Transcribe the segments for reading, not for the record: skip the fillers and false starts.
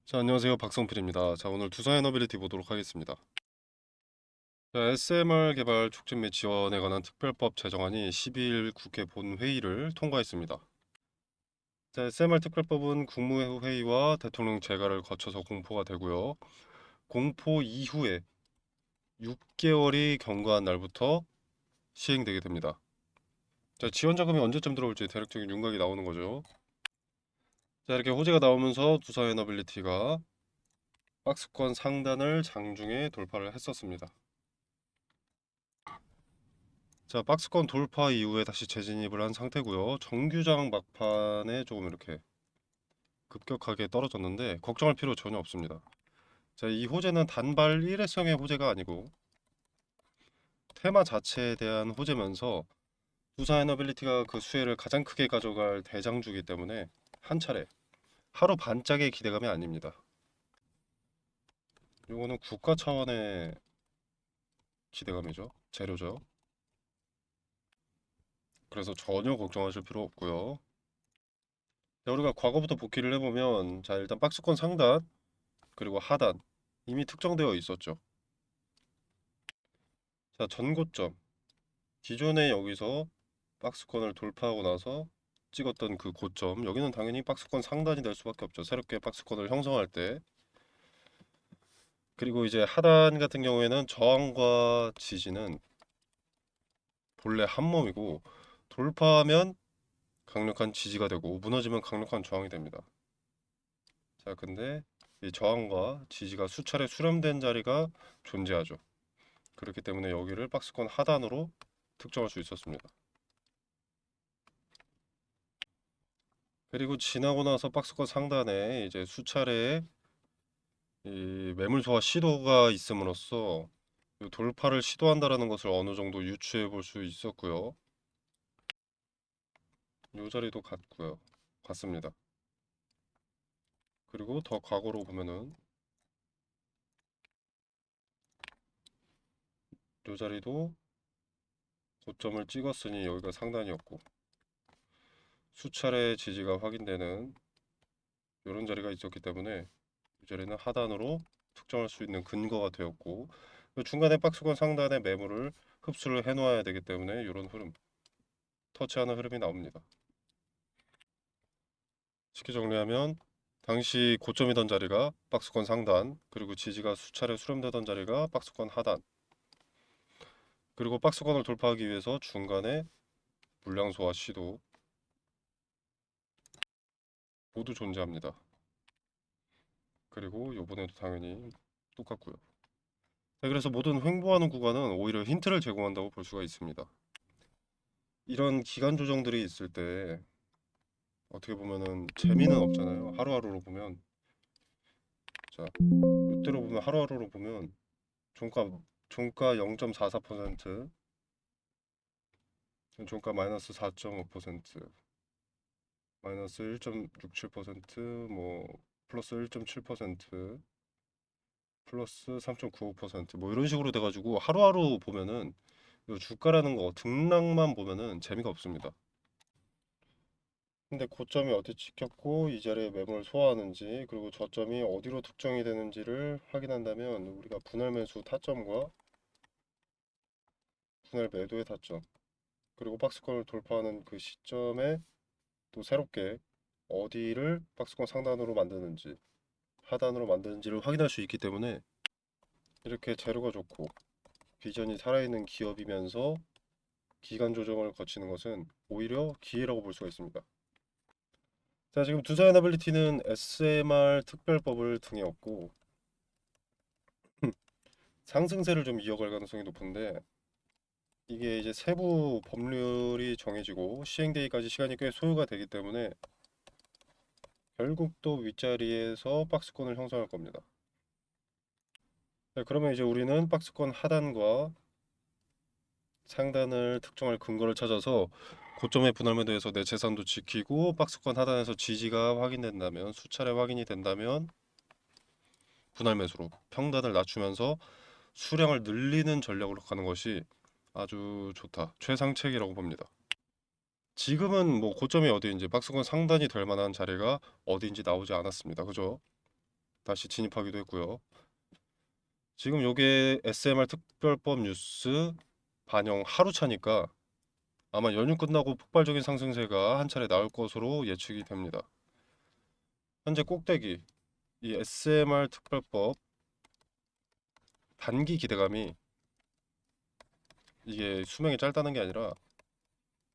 자, 안녕하세요. 박성필입니다. 자, 오늘 두산 에너빌리티 보도록 하겠습니다. 자, SMR 개발 촉진 및 지원에 관한 특별법 제정안이 12일 국회 본회의를 통과했습니다. 자, SMR 특별법은 국무회의와 대통령 재가를 거쳐서 공포가 되고요. 공포 이후에 6개월이 경과한 날부터 시행되게 됩니다. 자, 지원 자금이 언제쯤 들어올지 대략적인 윤곽이 나오는 거죠. 자, 이렇게 호재가 나오면서 두산 에너빌리티가 박스권 상단을 장중에 돌파를 했었습니다. 자, 박스권 돌파 이후에 다시 재진입을 한 상태고요. 정규장 막판에 조금 이렇게 급격하게 떨어졌는데 걱정할 필요 전혀 없습니다. 자, 이 호재는 단발 일회성의 호재가 아니고 테마 자체에 대한 호재면서 두산 에너빌리티가 그 수혜를 가장 크게 가져갈 대장주이기 때문에 한 차례 하루 반짝의 기대감이 아닙니다. 요거는 국가 차원의 기대감이죠. 재료죠. 그래서 전혀 걱정하실 필요 없고요. 자, 우리가 과거부터 복기를 해보면 자, 일단 박스권 상단 그리고 하단 이미 특정되어 있었죠. 자, 전고점 기존에 여기서 박스권을 돌파하고 나서 찍었던 그 고점, 여기는 당연히 박스권 상단이 될 수밖에 없죠. 새롭게 박스권을 형성할 때. 그리고 이제 하단 같은 경우에는 저항과 지지는 본래 한 몸이고 돌파하면 강력한 지지가 되고 무너지면 강력한 저항이 됩니다. 자, 근데 이 저항과 지지가 수차례 수렴된 자리가 존재하죠. 그렇기 때문에 여기를 박스권 하단으로 특정할 수 있었습니다. 그리고 지나고 나서 박스권 상단에 이제 수차례 이 매물 소화 시도가 있음으로써 이 돌파를 시도한다라는 것을 어느 정도 유추해 볼 수 있었고요. 이 자리도 같고요. 같습니다. 그리고 더 과거로 보면은 이 자리도 고점을 찍었으니 여기가 상단이었고 수차례 지지가 확인되는 이런 자리가 있었기 때문에 이 자리는 하단으로 특정할 수 있는 근거가 되었고 중간에 박스권 상단에 매물을 흡수를 해 놓아야 되기 때문에 이런 흐름 터치하는 흐름이 나옵니다. 쉽게 정리하면 당시 고점이던 자리가 박스권 상단, 그리고 지지가 수차례 수렴되던 자리가 박스권 하단, 그리고 박스권을 돌파하기 위해서 중간에 물량 소화 시도 모두 존재합니다. 그리고 요번에도 당연히 똑같고요. 네, 그래서 모든 횡보하는 구간은 오히려 힌트를 제공한다고 볼 수가 있습니다. 이런 기간 조정들이 있을 때 어떻게 보면은 재미는 없잖아요. 하루하루로 보면 자, 이때로 보면 하루하루로 보면 종가 종가 0.44%, 종가 마이너스 4.5%, 마이너스 1.67%, 뭐 플러스 1.7%, 플러스 3.95%, 뭐 이런 식으로 돼가지고 하루하루 보면은 이 주가라는 거 등락만 보면은 재미가 없습니다. 근데 고점이 어디 찍혔고 이 자리에 매물 소화하는지 그리고 저점이 어디로 특정이 되는지를 확인한다면 우리가 분할 매수 타점과 분할 매도의 타점 그리고 박스권을 돌파하는 그 시점에 또 새롭게 어디를 박스권 상단으로 만드는지 하단으로 만드는지를 확인할 수 있기 때문에 이렇게 재료가 좋고 비전이 살아있는 기업이면서 기간 조정을 거치는 것은 오히려 기회라고 볼 수가 있습니다. 자, 지금 두산에너빌리티는 SMR 특별법을 등에 업고 상승세를 좀 이어갈 가능성이 높은데 이게 이제 세부 법률이 정해지고 시행되기까지 시간이 꽤 소요가 되기 때문에 결국 또 윗자리에서 박스권을 형성할 겁니다. 네, 그러면 이제 우리는 박스권 하단과 상단을 특정할 근거를 찾아서 고점의 분할 매도에서 내 재산도 지키고 박스권 하단에서 지지가 확인된다면 수차례 확인이 된다면 분할 매수로 평단을 낮추면서 수량을 늘리는 전략으로 가는 것이 아주 좋다. 최상책이라고 봅니다. 지금은 뭐 고점이 어디인지 박스권 상단이 될 만한 자리가 어디인지 나오지 않았습니다. 그죠? 다시 진입하기도 했고요. 지금 요게 SMR 특별법 뉴스 반영 하루 차니까 아마 연휴 끝나고 폭발적인 상승세가 한 차례 나올 것으로 예측이 됩니다. 현재 꼭대기 이 SMR 특별법 단기 기대감이 이게 수명이 짧다는 게 아니라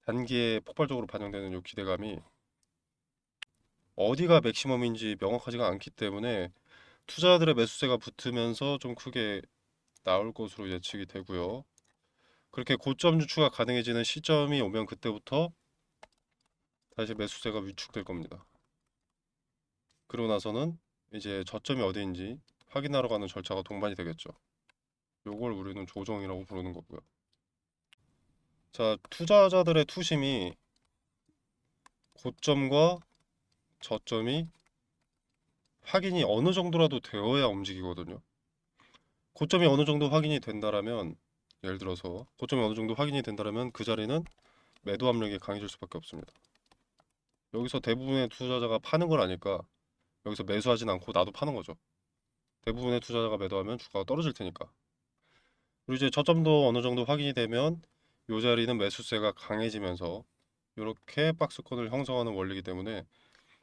단기에 폭발적으로 반영되는 요 기대감이 어디가 맥시멈인지 명확하지가 않기 때문에 투자자들의 매수세가 붙으면서 좀 크게 나올 것으로 예측이 되고요. 그렇게 고점 유추가 가능해지는 시점이 오면 그때부터 다시 매수세가 위축될 겁니다. 그러고 나서는 이제 저점이 어디인지 확인하러 가는 절차가 동반이 되겠죠. 요걸 우리는 조정이라고 부르는 거고요. 자, 투자자들의 투심이 고점과 저점이 확인이 어느 정도라도 되어야 움직이거든요. 고점이 어느 정도 확인이 된다라면 예를 들어서 고점이 어느 정도 확인이 된다라면 그 자리는 매도 압력이 강해질 수밖에 없습니다. 여기서 대부분의 투자자가 파는 걸 아니까 여기서 매수하진 않고 나도 파는 거죠. 대부분의 투자자가 매도하면 주가가 떨어질 테니까. 그리고 이제 저점도 어느 정도 확인이 되면 이 자리는 매수세가 강해지면서 이렇게 박스권을 형성하는 원리이기 때문에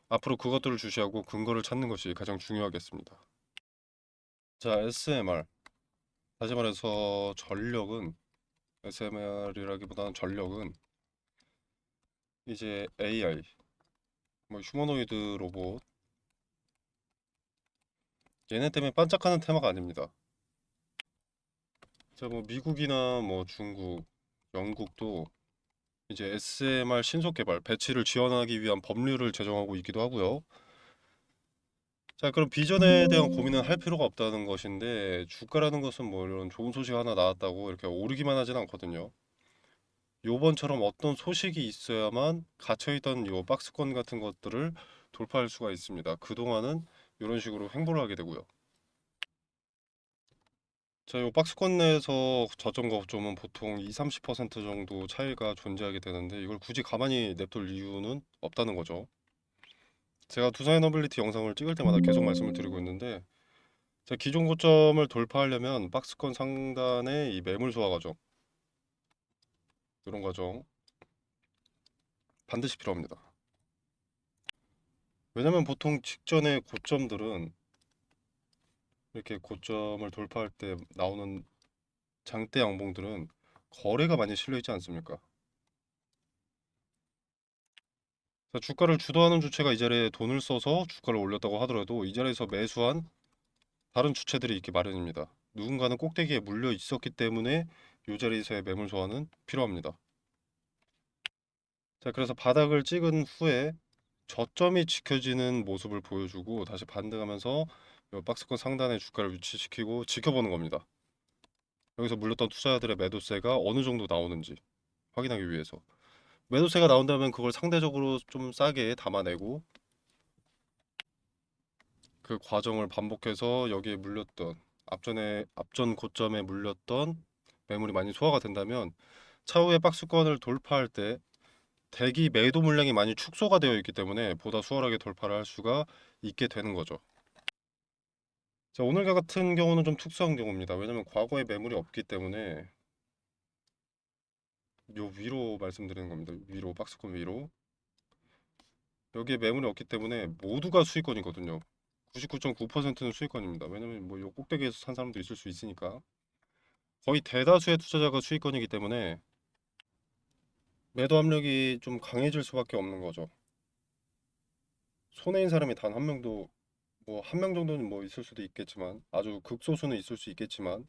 앞으로 그것들을 주시하고 근거를 찾는 것이 가장 중요하겠습니다. 자, SMR. 다시 말해서 전력은 SMR이라기보다는 전력은 이제 AI, 뭐 휴머노이드 로봇 얘네 때문에 반짝하는 테마가 아닙니다. 자, 뭐 미국이나 뭐 중국, 영국도 이제 SMR 신속 개발, 배치를 지원하기 위한 법률을 제정하고 있기도 하고요. 자, 그럼 비전에 대한 고민은 할 필요가 없다는 것인데 주가라는 것은 뭐 이런 좋은 소식 하나 나왔다고 이렇게 오르기만 하진 않거든요. 요번처럼 어떤 소식이 있어야만 갇혀있던 요 박스권 같은 것들을 돌파할 수가 있습니다. 그동안은 이런 식으로 횡보를 하게 되고요. 자, 요 박스권 내에서 저점과 고점은 보통 2, 30% 정도 차이가 존재하게 되는데 이걸 굳이 가만히 냅둘 이유는 없다는 거죠. 제가 두사이너빌리티 영상을 찍을 때마다 계속 말씀을 드리고 있는데 자, 기존 고점을 돌파하려면 박스권 상단의 이 매물 소화 과정 이런 과정 반드시 필요합니다. 왜냐면 보통 직전의 고점들은 이렇게 고점을 돌파할 때 나오는 장대 양봉들은 거래가 많이 실려 있지 않습니까? 자, 주가를 주도하는 주체가 이 자리에 돈을 써서 주가를 올렸다고 하더라도 이 자리에서 매수한 다른 주체들이 있기 마련입니다. 누군가는 꼭대기에 물려 있었기 때문에 이 자리에서의 매물 소화는 필요합니다. 자, 그래서 바닥을 찍은 후에 저점이 지켜지는 모습을 보여주고 다시 반등하면서 이 박스권 상단에 주가를 위치시키고 지켜보는 겁니다. 여기서 물렸던 투자자들의 매도세가 어느 정도 나오는지 확인하기 위해서 매도세가 나온다면 그걸 상대적으로 좀 싸게 담아내고 그 과정을 반복해서 여기에 물렸던 앞전 고점에 물렸던 매물이 많이 소화가 된다면 차후에 박스권을 돌파할 때 대기 매도 물량이 많이 축소가 되어 있기 때문에 보다 수월하게 돌파를 할 수가 있게 되는 거죠. 자, 오늘 같은 경우는 좀 특수한 경우입니다. 왜냐면 과거에 매물이 없기 때문에 요 위로 말씀드리는 겁니다. 위로 박스권 위로 여기에 매물이 없기 때문에 모두가 수익권이거든요. 99.9%는 수익권입니다. 왜냐면 뭐 요 꼭대기에서 산 사람도 있을 수 있으니까 거의 대다수의 투자자가 수익권이기 때문에 매도 압력이 좀 강해질 수밖에 없는 거죠. 손해인 사람이 단 한 명도 뭐 한 명 정도는 뭐 있을 수도 있겠지만 아주 극소수는 있을 수 있겠지만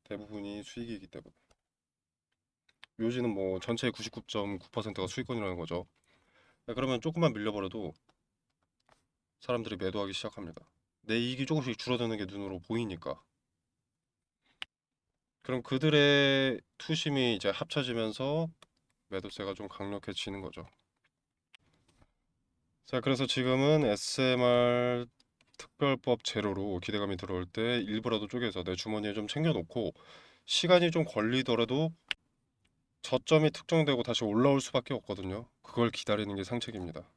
대부분이 수익이기 때문에 묘지는 뭐 전체의 99.9%가 수익권이라는 거죠. 그러면 조금만 밀려버려도 사람들이 매도하기 시작합니다. 내 이익이 조금씩 줄어드는 게 눈으로 보이니까. 그럼 그들의 투심이 이제 합쳐지면서 매도세가 좀 강력해지는 거죠. 자, 그래서 지금은 SMR 특별법 제로로 기대감이 들어올 때 일부라도 쪼개서 내 주머니에 좀 챙겨놓고 시간이 좀 걸리더라도 저점이 특정되고 다시 올라올 수밖에 없거든요. 그걸 기다리는 게 상책입니다.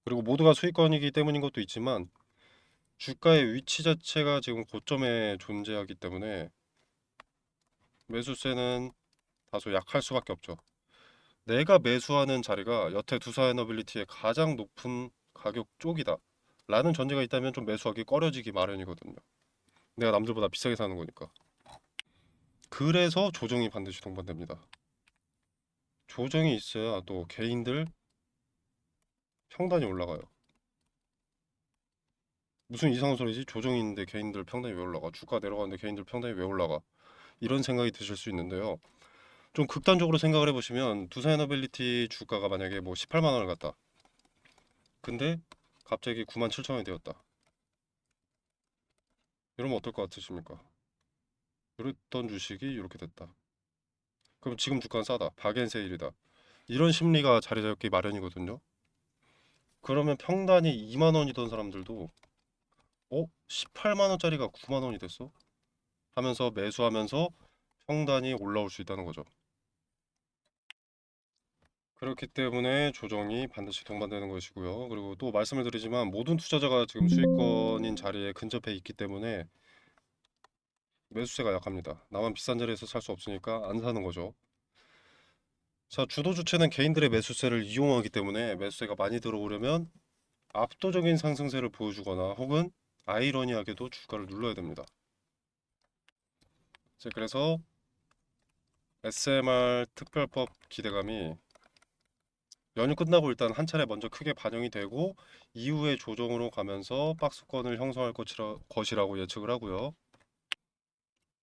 그리고 모두가 수익권이기 때문인 것도 있지만 주가의 위치 자체가 지금 고점에 존재하기 때문에 매수세는 다소 약할 수밖에 없죠. 내가 매수하는 자리가 여태 두사에너빌리티의 가장 높은 가격 쪽이다 라는 전제가 있다면 좀 매수하기 꺼려지기 마련이거든요. 내가 남들보다 비싸게 사는 거니까. 그래서 조정이 반드시 동반됩니다. 조정이 있어야 또 개인들 평단이 올라가요. 무슨 이상한 소리지? 조정이 있는데 개인들 평단이 왜 올라가? 주가 내려가는데 개인들 평단이 왜 올라가? 이런 생각이 드실 수 있는데요. 좀 극단적으로 생각을 해보시면 두사에너빌리티 주가가 만약에 뭐 18만 원을 갔다. 근데 갑자기 9만 7천 원이 되었다. 이러면 어떨 것 같으십니까? 이랬던 주식이 이렇게 됐다. 그럼 지금 주가는 싸다. 박앤세일이다. 이런 심리가 자리 잡기 마련이거든요. 그러면 평단이 2만 원이던 사람들도 18만 원짜리가 9만 원이 됐어? 하면서 매수하면서 평단이 올라올 수 있다는 거죠. 그렇기 때문에 조정이 반드시 동반되는 것이고요. 그리고 또 말씀을 드리지만 모든 투자자가 지금 수익권인 자리에 근접해 있기 때문에 매수세가 약합니다. 나만 비싼 자리에서 살 수 없으니까 안 사는 거죠. 자, 주도 주체는 개인들의 매수세를 이용하기 때문에 매수세가 많이 들어오려면 압도적인 상승세를 보여주거나 혹은 아이러니하게도 주가를 눌러야 됩니다. 자, 그래서 SMR 특별법 기대감이 연휴 끝나고 일단 한 차례 먼저 크게 반영이 되고 이후에 조정으로 가면서 박스권을 형성할 것이라고 예측을 하고요.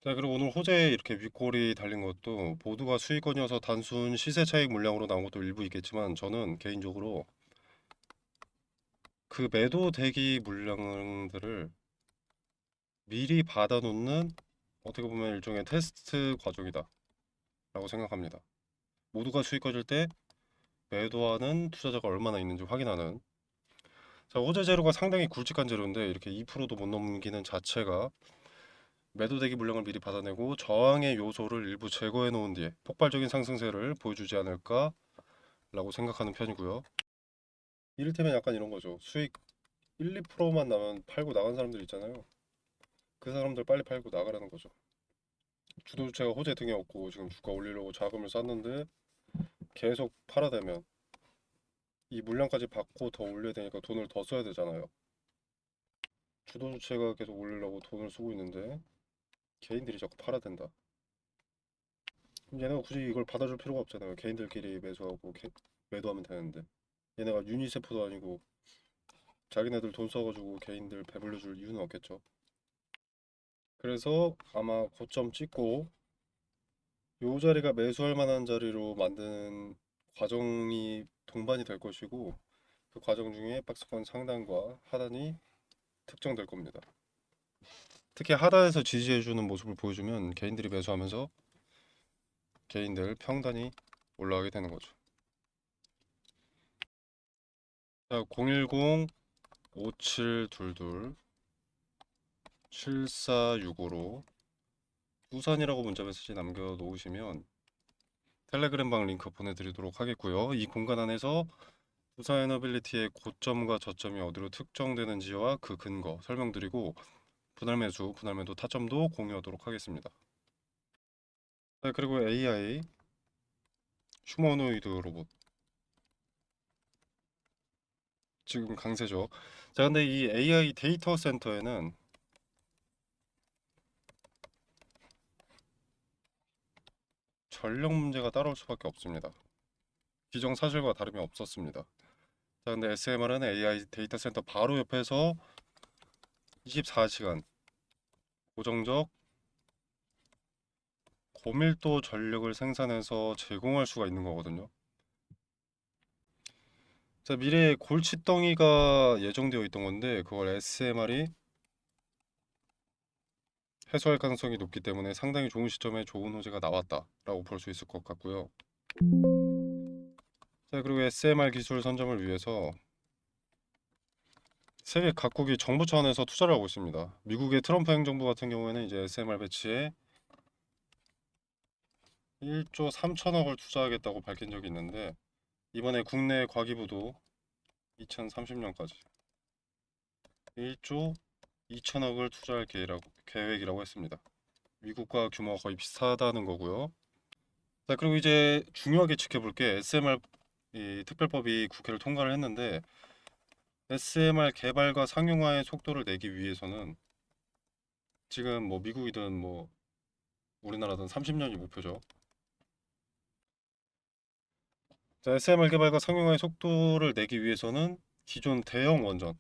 자, 그리고 오늘 호재에 이렇게 윗골이 달린 것도 모두가 수익권이어서 단순 시세 차익 물량으로 나온 것도 일부 있겠지만 저는 개인적으로 그 매도 대기 물량들을 미리 받아놓는 어떻게 보면 일종의 테스트 과정이다 라고 생각합니다. 모두가 수익권일 때 매도하는 투자자가 얼마나 있는지 확인하는. 자, 호재 재료가 상당히 굵직한 재료인데 이렇게 2%도 못 넘기는 자체가 매도 대기 물량을 미리 받아내고 저항의 요소를 일부 제거해 놓은 뒤에 폭발적인 상승세를 보여주지 않을까 라고 생각하는 편이고요. 이를테면 약간 이런 거죠. 수익 1, 2%만 나면 팔고 나간 사람들 있잖아요. 그 사람들 빨리 팔고 나가라는 거죠. 주도주체가 호재 등에 없고 지금 주가 올리려고 자금을 쌌는데 계속 팔아대면 이 물량까지 받고 더 올려야 되니까 돈을 더 써야 되잖아요. 주도주체가 계속 올리려고 돈을 쓰고 있는데 개인들이 자꾸 팔아댄다. 그럼 얘네가 굳이 이걸 받아줄 필요가 없잖아요. 개인들끼리 매수하고 매도하면 되는데 얘네가 유니세프도 아니고 자기네들 돈 써가지고 개인들 배불려줄 이유는 없겠죠. 그래서 아마 고점 찍고 요 자리가 매수할 만한 자리로 만드는 과정이 동반이 될 것이고 그 과정 중에 박스권 상단과 하단이 특정될 겁니다. 특히 하단에서 지지해주는 모습을 보여주면 개인들이 매수하면서 개인들 평단이 올라가게 되는 거죠. 자, 010-5722-7465로 부산이라고 문자 메시지 남겨놓으시면 텔레그램 방 링크 보내드리도록 하겠고요. 이 공간 안에서 두사에너빌리티의 고점과 저점이 어디로 특정되는지와 그 근거 설명드리고 분할 매수, 분할 매도 타점도 공유하도록 하겠습니다. 네, 그리고 AI 휴머노이드 로봇 지금 강세죠. 자, 근데 이 AI 데이터 센터에는 전력 문제가 따라올 수밖에 없습니다. 기정사실과 다름이 없었습니다. 자, 근데 SMR은 AI 데이터 센터 바로 옆에서 24시간 고정적 고밀도 전력을 생산해서 제공할 수가 있는 거거든요. 자, 미래에 골칫덩이가 예정되어 있던 건데 그걸 SMR이 해소할 가능성이 높기 때문에 상당히 좋은 시점에 좋은 호재가 나왔다라고 볼 수 있을 것 같고요. 자, 그리고 SMR 기술 선점을 위해서 세계 각국이 정부 차원에서 투자를 하고 있습니다. 미국의 트럼프 행정부 같은 경우에는 이제 SMR 배치에 1조 3천억을 투자하겠다고 밝힌 적이 있는데 이번에 국내 과기부도 2030년까지 1조 2천억을 투자할 계획이라고 했습니다. 미국과 규모가 거의 비슷하다는 거고요. 자, 그리고 이제 중요하게 지켜볼 게 SMR 이 특별법이 국회를 통과를 했는데 SMR 개발과 상용화의 속도를 내기 위해서는 지금 뭐 미국이든 뭐 우리나라든 30년이 목표죠. 자, SMR 개발과 상용화의 속도를 내기 위해서는 기존 대형 원전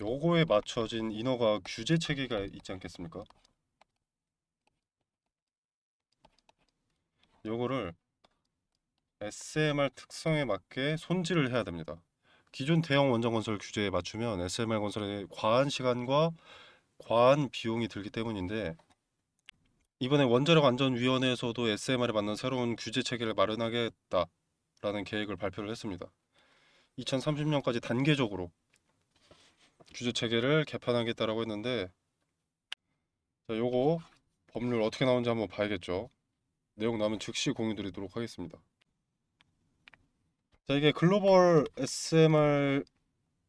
요거에 맞춰진 인허가 규제 체계가 있지 않겠습니까? 요거를 SMR 특성에 맞게 손질을 해야 됩니다. 기존 대형 원전 건설 규제에 맞추면 SMR 건설에 과한 시간과 과한 비용이 들기 때문인데 이번에 원자력안전위원회에서도 SMR에 맞는 새로운 규제 체계를 마련하겠다라는 계획을 발표를 했습니다. 2030년까지 단계적으로 규제 체계를 개편하겠다라고 했는데 자, 요거 법률 어떻게 나오는지 한번 봐야겠죠. 내용 나오면 즉시 공유 드리도록 하겠습니다. 자, 이게 글로벌 SMR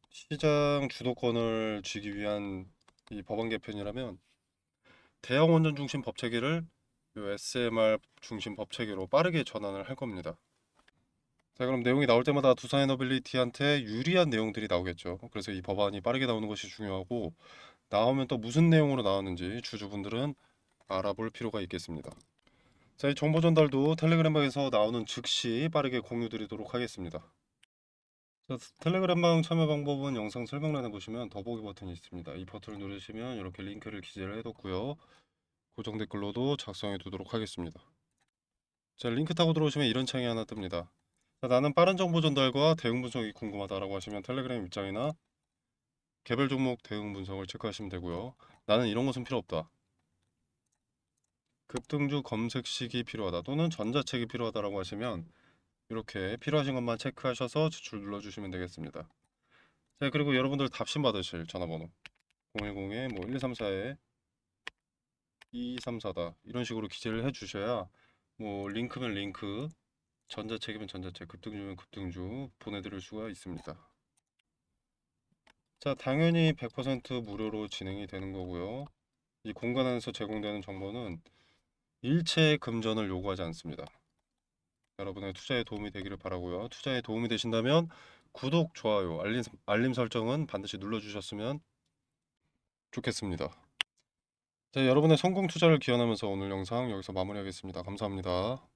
시장 주도권을 쥐기 위한 이 법안 개편이라면 대형 원전 중심 법 체계를 요 SMR 중심 법 체계로 빠르게 전환을 할 겁니다. 자, 그럼 내용이 나올 때마다 두산에너빌리티한테 유리한 내용들이 나오겠죠. 그래서 이 법안이 빠르게 나오는 것이 중요하고 나오면 또 무슨 내용으로 나오는지 주주분들은 알아볼 필요가 있겠습니다. 자, 이 정보 전달도 텔레그램방에서 나오는 즉시 빠르게 공유 드리도록 하겠습니다. 자, 텔레그램방 참여 방법은 영상 설명란에 보시면 더보기 버튼이 있습니다. 이 버튼을 누르시면 이렇게 링크를 기재를 해뒀고요. 고정 댓글로도 작성해 두도록 하겠습니다. 자, 링크 타고 들어오시면 이런 창이 하나 뜹니다. 자, 나는 빠른 정보 전달과 대응 분석이 궁금하다라고 하시면 텔레그램 입장이나 개별 종목 대응 분석을 체크하시면 되고요. 나는 이런 것은 필요 없다. 급등주 검색식이 필요하다 또는 전자책이 필요하다라고 하시면 이렇게 필요하신 것만 체크하셔서 추출 눌러주시면 되겠습니다. 자, 그리고 여러분들 답신 받으실 전화번호 010에 뭐 1234에 2234다 이런 식으로 기재를 해주셔야 뭐 링크면 링크, 전자책이면 전자책, 급등주면 급등주 보내드릴 수가 있습니다. 자, 당연히 100% 무료로 진행이 되는 거고요. 이 공간 안에서 제공되는 정보는 일체 금전을 요구하지 않습니다. 여러분의 투자에 도움이 되기를 바라고요. 투자에 도움이 되신다면 구독, 좋아요, 알림 설정은 반드시 눌러주셨으면 좋겠습니다. 자, 여러분의 성공 투자를 기원하면서 오늘 영상 여기서 마무리하겠습니다. 감사합니다.